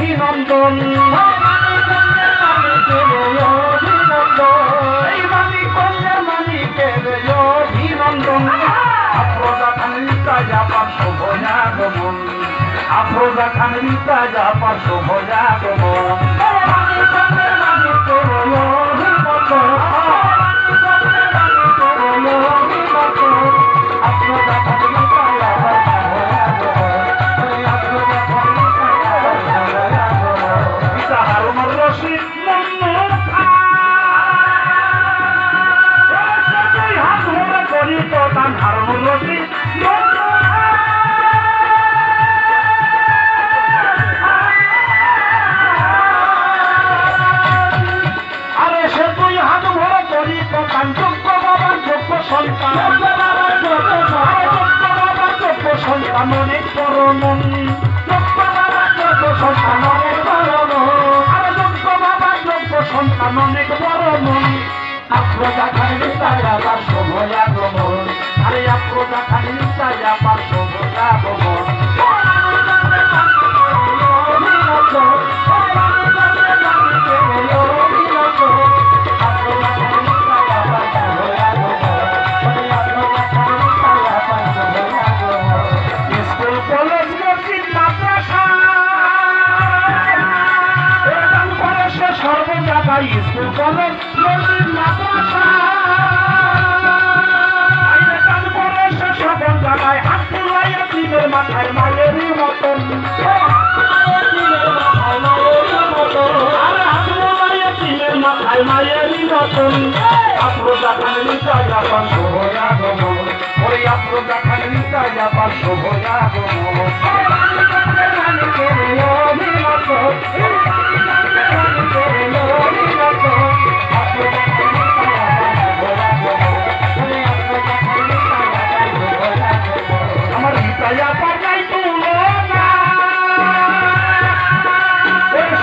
অভিনন্দন এই মানিকগঞ্জের মানিকের অভিনন্দন আফরোজা খান রিতাজা পার্শ্ব ভয়াগমন আফরোজা খান রিতাজা পার্শ্ব ভয়াগমন মানিকগঞ্জের মানিকের অভিনন্দন আফরোজা খান রিতাজা পার্শ্ব ভয়াগমন আফরোজা খান রিতাজা পিতা হারুনুর রশিদ হারুনুর রশিদ আরে সে তুই হাত ভরা করি তো তার যোগ্য বাবার যোগ্য সন্তান যোগ্য সন্তান অনেক বড় মন যোগ্য বাবার যোগ্য সন্তান অনেক বড় মন আরে যোগ্য বাবার যোগ্য সন্তান অনেক বড় মন আফরোজা খান রিতাজা পার্শ্ব ভয়াগমন আরে আফরোজা খান রিতাজা পার্শ্ব ভয়াগমন স্কুল কলেজ মসজিদ মাদ্রাসা সর্ব জায়গায় স্কুল কলেজ মসজিদ মাদ্রাসা সকল জায়গায় হাত তুলাইয়া দিনের মাথায় মায়েরই মতন মাথায় মায়েরই মতন আফরোজা খান রিতাজা পার্শ্ব ভয়াগমন ওই আফরোজা খান রিতাজা পার্শ্ব ভয়াগমন আমার রিতাজা পার নাই তুলনা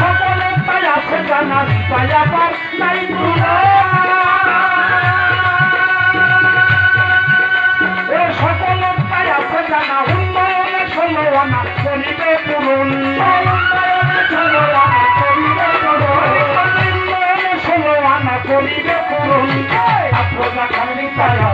সকলের তাই আছে জানা রিতাজা পার নাই তুলনা সকলের তাই আছে জানা উন্নয়নের ষোলোয়ানা করিবে পূরণ ষোলোয়ানা করিবে পূরণ আফরোজা খান রিতাজা